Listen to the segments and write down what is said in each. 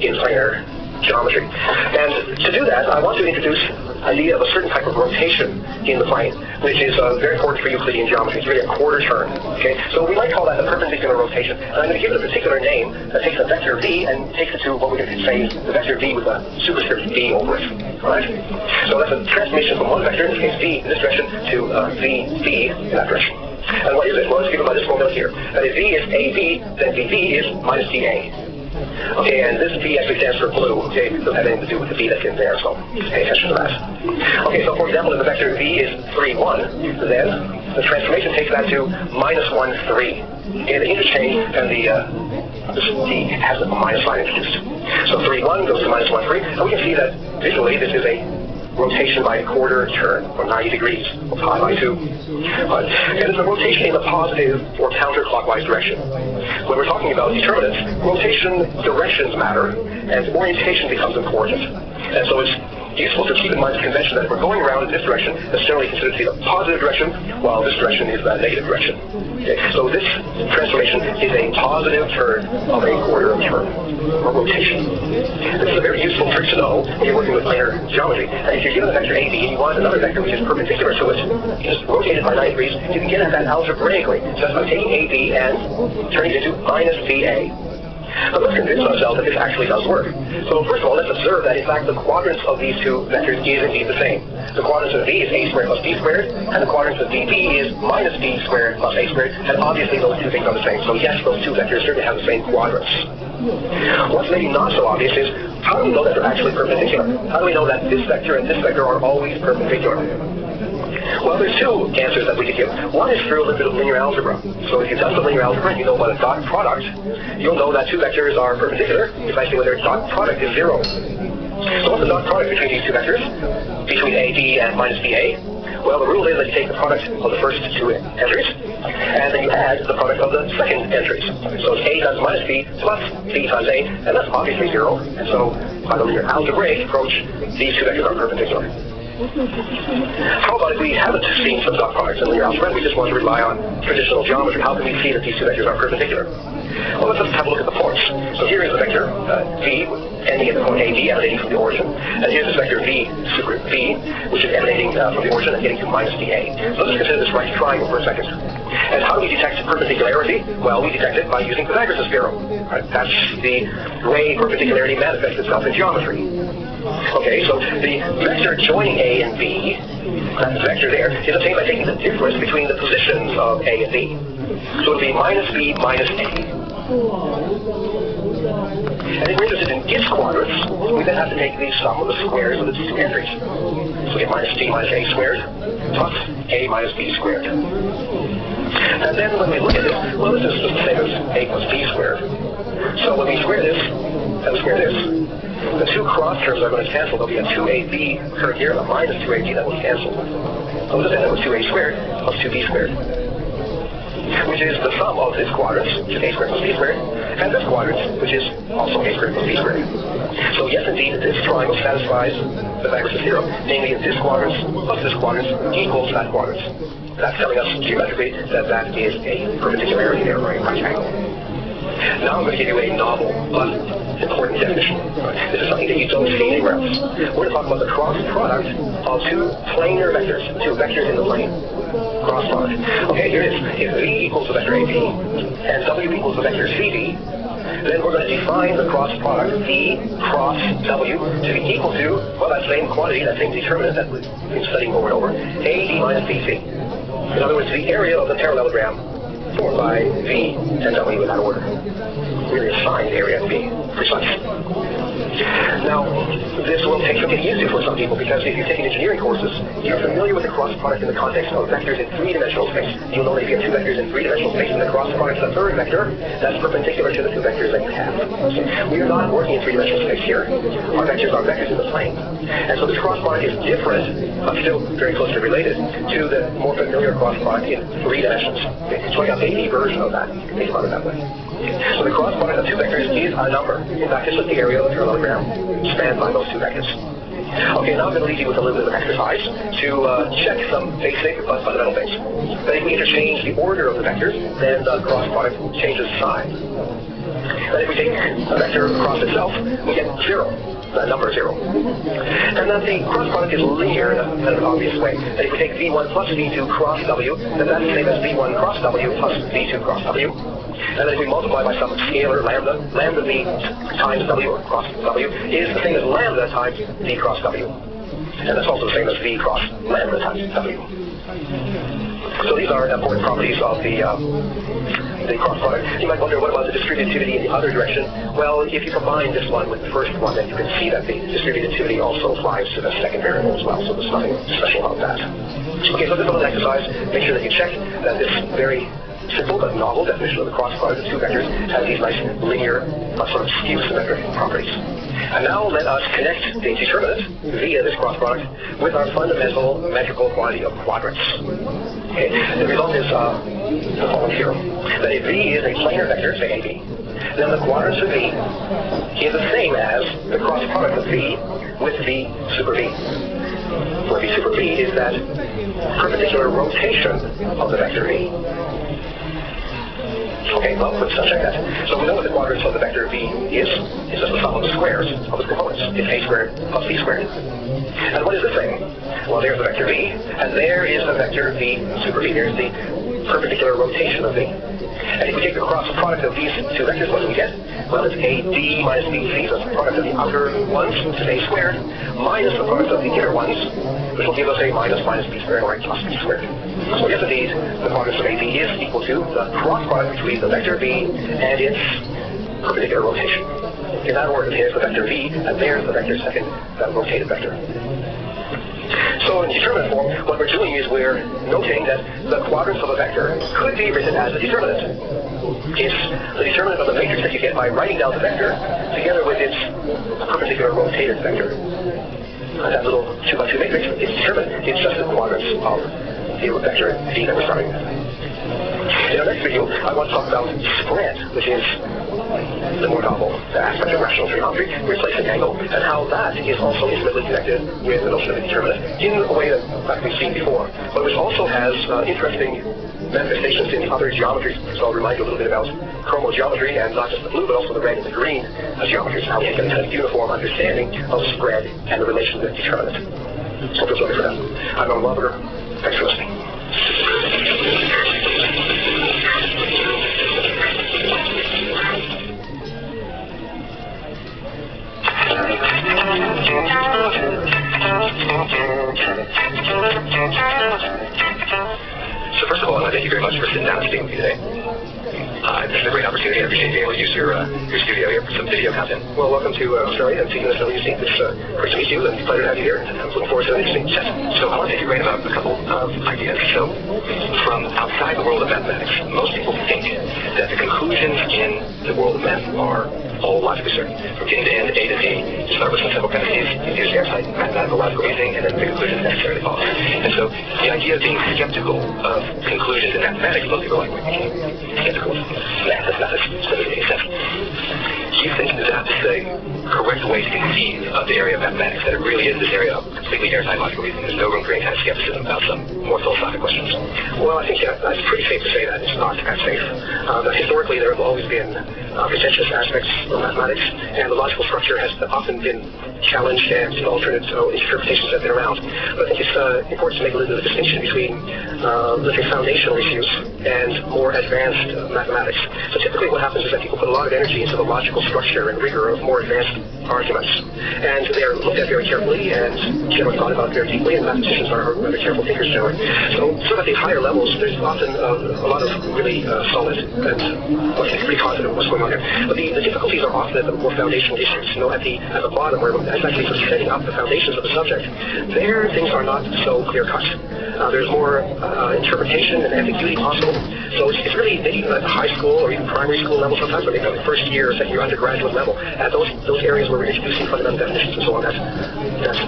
in planar geometry. And to do that, I want to introduce the idea of a certain type of rotation in the plane, which is very important for Euclidean geometry. It's really a quarter turn. Okay, so we might call that a perpendicular rotation. And I'm going to give it a particular name that takes a vector v and takes it to what we're going to say the vector v with a superscript v over it. Right? So that's a transformation from one vector, in this case v, in this direction, to v in that direction. And what is it? Well, it's given by this formula here. That if v is AB, then vv is minus dA. Okay, and this V actually stands for blue. Okay, it doesn't have anything to do with the V that's in there, so pay attention to that. Okay, so for example, if the vector V is 3, 1, then the transformation takes that to minus 1, 3. Okay, the interchange and this D has a minus sign introduced. So 3, 1 goes to minus 1, 3, and we can see that visually this is a rotation by a quarter turn, or 90 degrees, or pi by 2. And it's a rotation in the positive or counterclockwise direction. When we're talking about determinants, rotation directions matter, and orientation becomes important. And so it's useful to keep in mind the convention that if we're going around in this direction, that's generally considered to be the positive direction, while this direction is the negative direction. Okay? So this transformation is a positive turn of a quarter turn, or rotation. This is a very useful trick to know when you're working with planar geometry. And if you're given a vector AB and you want another vector which is perpendicular to it, you just rotate it by 90 degrees, you can get at that algebraically, just by taking AB and turning it into minus VA. But let's convince ourselves that this actually does work. So first of all, let's observe that in fact the quadrants of these two vectors is indeed the same. The quadrants of V is a squared plus b squared, and the quadrants of VB is minus b squared plus a squared, and obviously those two things are the same. So yes, those two vectors certainly have the same quadrants. What's maybe not so obvious is, how do we know that they're actually perpendicular? How do we know that this vector and this vector are always perpendicular? Well, there's two answers that we could give. One is through a little bit of linear algebra. So if you've done some linear algebra and you know about a dot product, you'll know that two vectors are perpendicular precisely when their dot product is 0. So what's the dot product between these two vectors? Between AB and minus BA? Well, the rule is that you take the product of the first two entries, and then you add the product of the second entries. So it's A times minus B plus B times A, and that's obviously 0. And so by the linear algebraic approach, these two vectors are perpendicular. How about if we haven't seen some dot products in linear algebra and we just want to rely on traditional geometry? How can we see that these two vectors are perpendicular? Well, let's just have a look at the points. So here is the vector V ending at the point AB emanating from the origin. And here's this vector V, super V, which is emanating from the origin and getting to minus dA. So let's consider this right triangle for a second. And how do we detect perpendicularity? Well, we detect it by using Pythagoras' theorem. Right? That's the way perpendicularity manifests itself in geometry. Okay, so the vector joining A and B, that vector there, is obtained by taking the difference between the positions of A and B. So it'll be minus B minus A. And if we're interested in its quadrants, we then have to take the sum of the squares of the two entries. So we get minus D minus A squared plus A minus B squared. And then when we look at this, well, this is just the same as A plus B squared. So when we square this and square this, the two cross terms are going to cancel. There'll be a 2ab occurring here and a minus 2ab that will cancel. So we'll just end up with 2a squared plus 2b squared, which is the sum of this quadrant, which is a squared plus b squared, and this quadrant, which is also a squared plus b squared. So yes, indeed, this triangle satisfies Pythagoras' theorem, namely this quadrant plus this quadrant equals that quadrant. That's telling us geometrically that that is a perpendicularity there, or a right angle. Now I'm going to give you a novel but important definition. This is something that you don't see anywhere else. We're going to talk about the cross product of two planar vectors, two vectors in the plane. Cross product. Okay, here it is. If V equals the vector AB and W equals the vector CV, then we're going to define the cross product V cross W to be equal to, well, that same quantity, that same determinant that we've been studying over and over, AD minus BC. In other words, the area of the parallelogram formed by V and W in that order. Really assigned area of V, precise. Now, this will take some getting used to for some people, because if you're taking engineering courses, you're familiar with the cross product in the context of vectors in three-dimensional space. You'll know that if you have two vectors in three-dimensional space and the cross product is the third vector, that's perpendicular to the two vectors that you have. So we are not working in three-dimensional space here. Our vectors are vectors in the plane. And so this cross product is different, but still very closely related to the more familiar cross product in three dimensions. Okay? So I got a version of that. You can think about it that way. So the cross product of two vectors is a number. In fact, it's just the area of the parallelogram spanned by those two vectors. Okay, now I'm going to leave you with a little bit of exercise to check some basic but fundamental things. That if we interchange the order of the vectors, then the cross product changes sign. And if we take a vector across itself, we get 0. The number 0. And that the cross product is linear in an obvious way. And if we take V1 plus V2 cross W, then that's the same as V1 cross W plus V2 cross W. And then if we multiply by some scalar lambda, lambda V times W or cross W is the same as lambda times V cross W. And that's also the same as V cross lambda times W. So these are important properties of the cross product. You might wonder, what about the distributivity in the other direction? Well, if you combine this one with the first one, then you can see that the distributivity also applies to the second variable as well, so there's nothing special about that. Okay, so this little exercise, make sure that you check that this very simple but novel definition of the cross product of two vectors has these nice linear, sort of skew symmetric properties. And now let us connect the determinant via this cross product with our fundamental metrical quantity of quadrants. Okay, the result is the following theorem: that if V is a planar vector, say AB, then the quadrants of V is the same as the cross product of V with V super V, where V super V is that perpendicular rotation of the vector V. Okay, well, let's check that. So we know what the quadrants of the vector V is just the sum of the squares of its components. It's A squared plus B squared. And what is this thing? Well, there's the vector V, and there is the vector V super V. There's the perpendicular rotation of V. And if we take the cross product of these two vectors, what do we get? Well, it's AD minus BC, so it's the product of the outer ones, which is A squared, minus the product of the inner ones, which will give us A minus B squared, or A plus B squared. So yes, indeed, the quadrants of AB is equal to the cross product between the vector V and its perpendicular rotation. In that order, here's the vector V, and there's the vector second, that rotated vector. So in determinant form, what we're doing is we're noting that the quadrants of a vector could be written as a determinant. It's the determinant of the matrix that you get by writing down the vector together with its perpendicular rotated vector. That little 2x2 matrix is determinant. It's just the quadrants of the vector V that we're starting with. In our next video, I want to talk about spread, which is the more novel aspect of rational trigonometry, replacing angle, and how that is also intimately connected with the notion of a determinant in a way that we've seen before, but which also has interesting manifestations in other geometries. So I'll remind you a little bit about chromogeometry, and not just the blue, but also the red and the green geometries, how we can get a kind of uniform understanding of spread and the relation with determinant. So please look for that. I'm Norman Wellberger. Thanks for listening. So first of all, I want to thank you very much for sitting down and speaking with me today. This is a great opportunity. I appreciate being able to use your studio here for some video content. Well, welcome to Australia and seeing this WC. It's great to meet you, and it's a pleasure to have you here. I'm looking forward to an interesting session. So I want to take your brain about a couple of ideas. So from outside the world of mathematics, most people think that the conclusions in the world of math are all logically certain. From beginning to end, A to Z, you start with some simple premises, you use airside mathematical logical reasoning, and then the conclusion necessarily follows. And so the idea of being skeptical of conclusions in mathematics, most people are like, skeptical of math as methods, so it doesn't make sense. Do you think that is the correct way to conceive of the area of mathematics, that it really is this area of completely airside logical reasoning? There's no room for any kind of skepticism about some more philosophical questions. Well, I think that's pretty safe to say that it's not that safe. Historically, there have always been contentious aspects of mathematics, and the logical structure has often been challenged, and alternate interpretations have been around. But I think it's important to make a little bit of a distinction between, let's say, foundational issues and more advanced mathematics. So typically what happens is that people put a lot of energy into the logical structure and rigor of more advanced arguments. And they are looked at very carefully and generally thought about very deeply, and mathematicians are rather careful thinkers generally. So sort of at the higher levels, there's often a lot of really solid and pretty confident what's going on there. But the difficulties are often at the more foundational issues. At the bottom, where it's actually sort of setting up the foundations of the subject, there things are not so clear-cut. There's more interpretation and ambiguity possible. So it's really maybe at the high school or even primary school level sometimes, or maybe at the first year or second year undergraduate level, at those areas where we're introducing fundamental definitions and so on, that's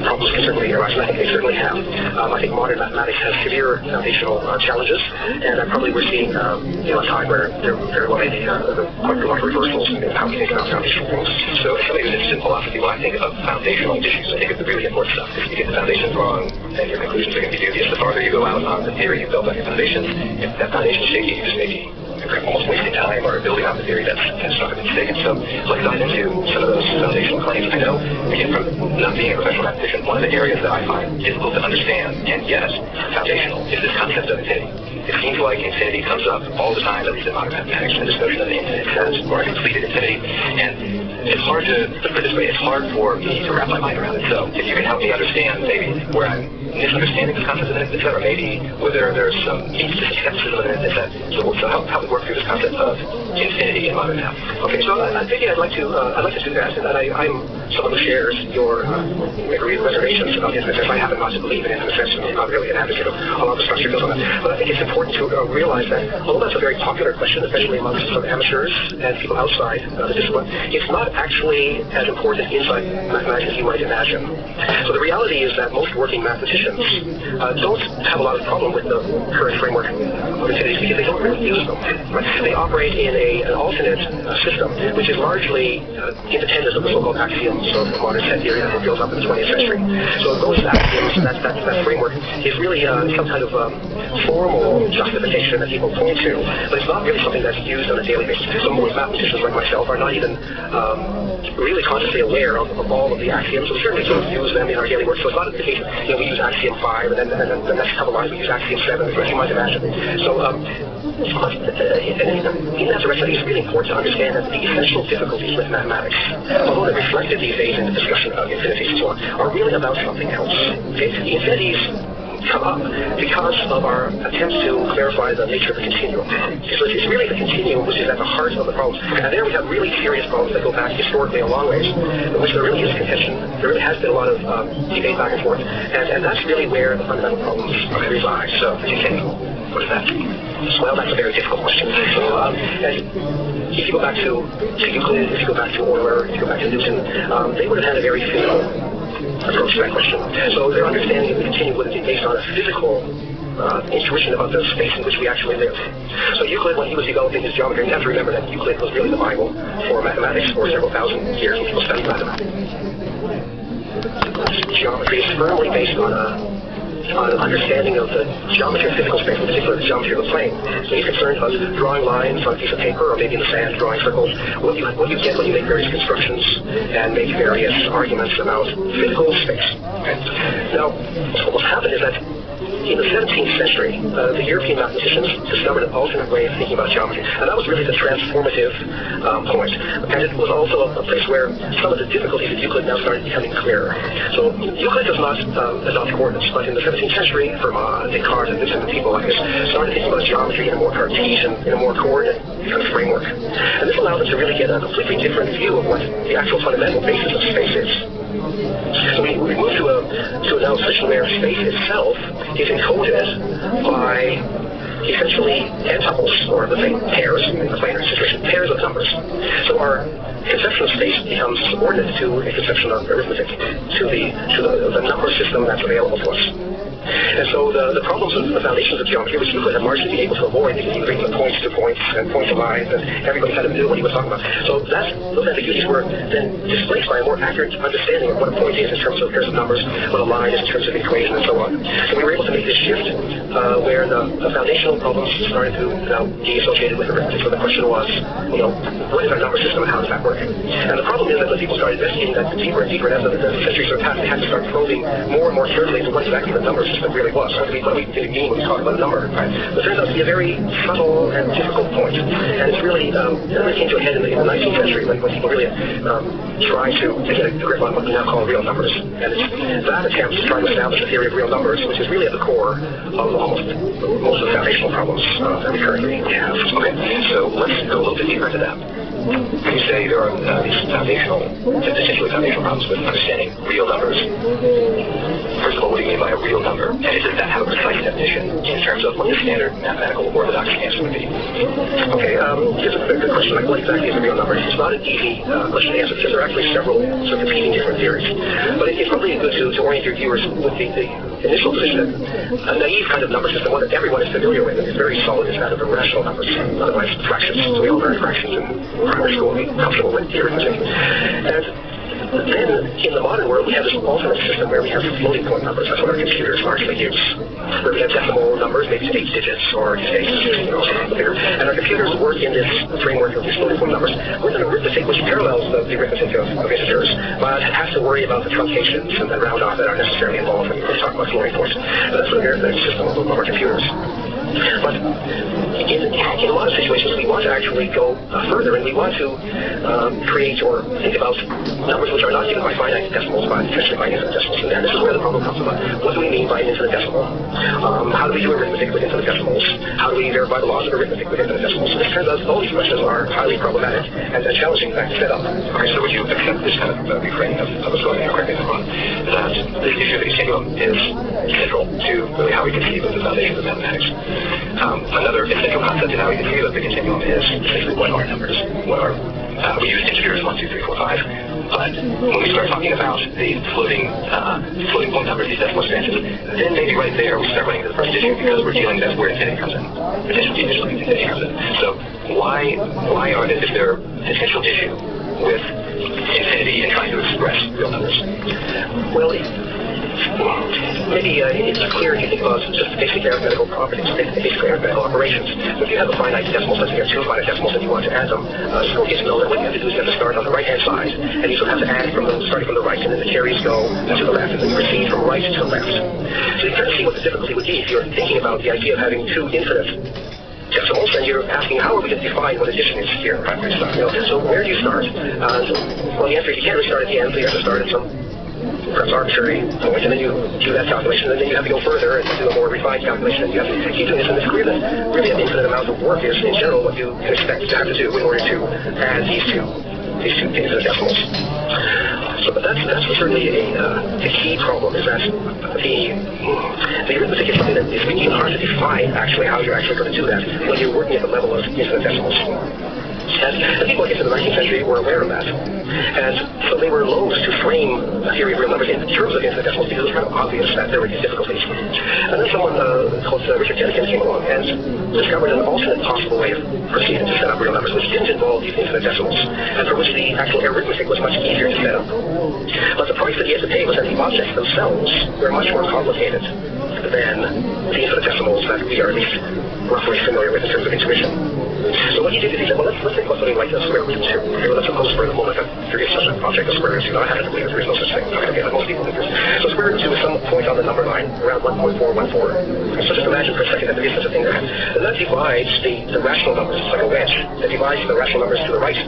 problems can certainly arise, and I think they certainly have. I think modern mathematics has severe foundational challenges, and probably we're seeing a time where there very well may be quite a lot of reversals in how we think about foundational things. So as somebody who's interested in philosophy, when I think of foundational issues, I think it's the really important stuff. If you get the foundations wrong, then your conclusions are going to be dubious. The farther you go out on the theory you built on your foundations, if that foundation is shaky, you just may be almost wasting time or building on the theory that's kind of stuck in its mistaken. So let's dive into some of those foundational claims. I know, again, from not being a professional mathematician, one of the areas that I find difficult to understand, and yet foundational, is this concept of infinity. It seems like infinity comes up all the time, at least in modern mathematics, and this notion of the infinite sense, or a completed infinity. And it's hard to, put it this way, it's hard for me to wrap my mind around it. So if you can help me understand maybe where I'm misunderstanding this concept of infinite, or maybe whether there's some skepticism in it, so how we work through this concept of infinity in modern math. Okay, so maybe I'd like to do that, and I'm someone who shares your reservations about infinite sense. I happen not to believe in infinite sense, and I'm not really an advocate of a lot of the structure goes on that. But I think it's important to realize that although that's a very popular question, especially amongst some amateurs and people outside the discipline, it's not actually as important inside mathematics as you might imagine. So the reality is that most working mathematicians don't have a lot of problem with the current framework of infinities because they don't really use them. Right? They operate in an alternate system, which is largely independent of the so-called axioms of modern set theory that were built up in the 20th century. So those axioms, that framework, is really some kind of formal justification that people point to, but it's not really something that's used on a daily basis. So most mathematicians like myself are not even really consciously aware of all of the axioms. We certainly don't use them in our daily work, so it's not the case that we use axiom 5, and then the next couple lines we use axiom 7, as you might imagine. So in that direction, it's really important to understand that the essential difficulties with mathematics, although they're reflected these days in the discussion of infinities and so on, are really about something else. Okay? The infinities come up because of our attempts to clarify the nature of the continuum. So it's really the continuum which is at the heart of the problem. And there we have really serious problems that go back historically a long ways, in which there really is contention. There really has been a lot of debate back and forth, and that's really where the fundamental problems reside. So, what is that? Well, that's a very difficult question. So, if you go back to Euclid, if you go back to Euler, if you go back to Newton, they would have had a very physical approach to that question. So their understanding of the continuum would have been based on a physical intuition about the space in which we actually live. So Euclid, when he was developing his geometry, you have to remember that Euclid was really the Bible for mathematics for several thousand years when people studied mathematics. Geometry is firmly based on an understanding of the geometry of physical space, in particular the geometry of the plane. So he's concerned about drawing lines on a piece of paper, or maybe in the sand, drawing circles. What you get when you make various constructions and make various arguments about physical space. Okay? Now, what's happened is that in the 17th century, the European mathematicians discovered an alternate way of thinking about geometry, and that was really the transformative point. And it was also a place where some of the difficulties of Euclid now started becoming clearer. So Euclid does not adopt coordinates, but in the 17th century, Fermat, Descartes, and Newton, and people like this started thinking about geometry in a more Cartesian, in a more coordinate kind of framework. And this allowed them to really get a completely different view of what the actual fundamental basis of space is. So we move to a now position where space itself is encoded by essentially n-tuples, or let's say pairs, in the planar situation, pairs of numbers. So our conception of space becomes subordinate to a conception of arithmetic, to the number system that's available to us. And so the problems of the foundations of geometry, which Euclid had largely been able to avoid because he was bringing the points to points and points to lines, and everybody kind of knew what he was talking about. So those ambiguities were then displaced by a more accurate understanding of what a point is in terms of pairs of numbers, what a line is in terms of equation, and so on. So we were able to make this shift where the foundational problems started to be associated with arithmetic. So the question was, what is our number system and how does that work? And the problem is that when people started investigating that deeper and deeper, and as the centuries sort of passed, they had to start probing more and more carefully into what exactly the number system really was. What do we mean when we talk about a number? Right? But it turns out to be a very subtle and difficult point. And it's really, it came to a head in the 19th century when people really tried to get a grip on what we now call real numbers. And it's that attempt to try to establish a theory of real numbers, which is really at the core of almost most of the foundational problems that we currently have. Okay, so let's go a little bit deeper into that. You say there are these essentially foundational problems with understanding real numbers. First of all, what do you mean by a real number? And does that have a precise definition in terms of what the standard mathematical orthodox answer would be? Okay, here's a good question. Like, what exactly is a real number? It's not an easy question to answer because there are actually several sort of competing different theories. But it's probably good to orient your viewers with the initial position that a naive kind of number system, one that everyone is familiar with and is very solid, is that of irrational numbers, otherwise fractions. So we all learn fractions in primary school and be comfortable with the arithmetic. And Then, in the modern world, we have this alternate system where we have floating point numbers. That's what our computers largely use. Where we have decimal numbers, maybe 8 digits or just 8, something bigger. And our computers work in this framework of these floating point numbers with an arithmetic which parallels the arithmetic of integers, but has to worry about the truncations and the round off that are necessarily involved when we talk about floating points. But that's the arithmetic system of our computers. But in a lot of situations, we want to actually go further, and we want to create or think about numbers which are not given by finite decimals, but essentially by infinite decimals. And this is where the problem comes about. What do we mean by an infinite decimal? How do we do arithmetic with infinite decimals? How do we verify the laws of arithmetic with infinite decimals? So this turns out all these questions are highly problematic and challenging, in fact, to set up. Okay, so would you accept this kind of reframing of the story, correct me if I'm wrong, that the issue of the continuum is central to really how we conceive of the foundations of mathematics? Another essential concept in how we conceive of the continuum is essentially what are numbers? What are we use integers 1, 2, 3, 4, 5, but when we start talking about the floating point numbers, these decimal expansions, then maybe right there we start running into the first issue because we're dealing with where infinity comes in. Potential infinity comes in. So why is there potential issue with infinity and trying to express real numbers? Well, maybe it's clear if you think about just basic arithmetical properties, basic arithmetical operations. So if you have a finite decimal, let's say you have 2 finite decimals and you want to add them, it's okay to know that what you have to do is you have to start on the right-hand side, and you have to add starting from the right, and then the carries go to the left, and then you proceed from right to left. So you kind of see what the difficulty would be if you're thinking about the idea of having 2 infinite decimals, and you're asking how are we going to define what addition is here? So where do you start? Well, the answer is you can't really start at the end, so you have to start at some perhaps arbitrary point, and then you do that calculation, and then you have to go further and do a more refined calculation, and you have to keep doing this, and it's clear that really an infinite amount of work is, in general, what you can expect to have to do in order to add these two infinite decimals. So, but that's certainly a key problem, is that the arithmetic is something that is really hard to define, actually, how you're actually going to do that when you're working at the level of infinite decimals. And people, I guess, in the 19th century were aware of that. And so they were loath to frame a theory of real numbers in terms of infinite decimals because it was kind of obvious that there were these difficulties. And then someone called Richard Dedekind came along and discovered an alternate possible way of proceeding to set up real numbers, which didn't involve these infinite decimals, and for which the actual arithmetic was much easier to set up. But the price that he had to pay was that the objects themselves were much more complicated than the infinite decimals that we are at least roughly familiar with in terms of intuition. So what he did is he said, well, let's think about something like the square root of 2. Okay, well, let's suppose for the moment that there is such an object as square root of 2. Now, I happen to believe that there is no such thing. Okay, most people think there is. So square root of 2 is some point on the number line, around 1.414. So just imagine for a second that there is such a thing there. And that divides the rational numbers. It's like a wedge that divides the rational numbers to the right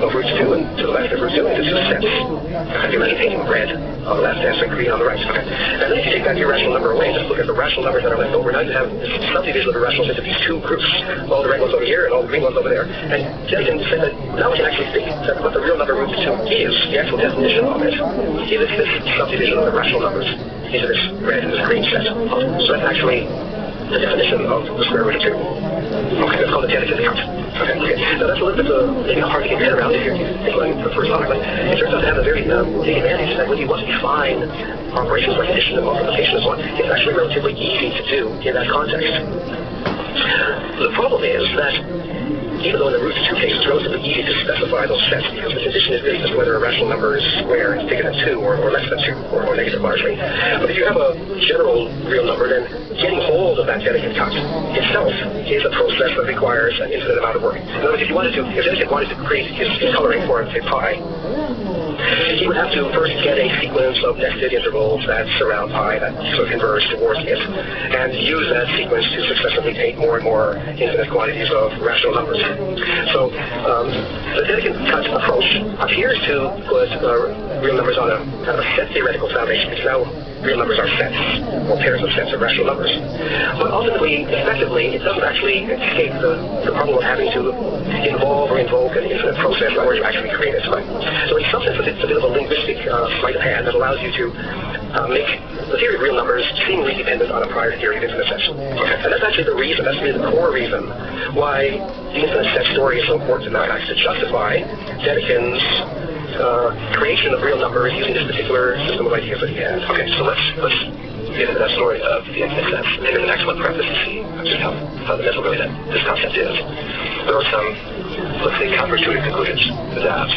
of root 2 and to the left of root 2 into 2 sets. Okay, you imagine painting red on the left and green on the right. Okay. And then if you take that irrational number away and just look at the rational numbers that are left over, now you have this subdivision of the rationals into these 2 groups. All the red ones over here and all the green ones over there. And Dedekind said that now we can actually think that what the real number root 2 is, the actual definition of it, is this subdivision of the rational numbers into this red and this green set. So that's actually the definition of the square root of 2. Okay, that's called the Dedekind account. Okay. Now that's a little bit maybe hard to get your head around if you're thinking the first time, but it turns out to have a very big advantage that when you want to define operations like addition and multiplication and so on, it's actually relatively easy to do in that context. The problem is that even though in the root of 2 case it's relatively easy to specify those sets because the condition is really just whether a rational number is square, bigger than 2 or less than 2 or negative largely. But if you have a general real number, then getting hold of that Dedekind cut itself is a process that requires an infinite amount of work. In other words, if Dedekind wanted to create his coloring for, say, pi, he would have to first get a sequence of nested intervals that surround pi that sort of converge towards it, and use that sequence to successively paint more and more infinite quantities of rational numbers. So the Dedekind cut approach appears to put real numbers on a kind of a set theoretical foundation, because now real numbers are sets, or pairs of sets of rational numbers. But ultimately, effectively, it doesn't actually escape the problem of having to involve or invoke an infinite process in order to actually create it. So in some sense, it's a bit of a linguistic sleight of hand that allows you to make the theory of real numbers seemingly dependent on a prior theory of infinite sets. And that's actually the reason, that's really the core reason why the infinite set story is so important to mathematics, to justify Dedekind's creation of real numbers using this particular system of ideas that he has. Okay, so let's get into that story of the infinite sets. Maybe the next one preface to see just how fundamental really that this concept is. There are some, let's say, counterintuitive conclusions that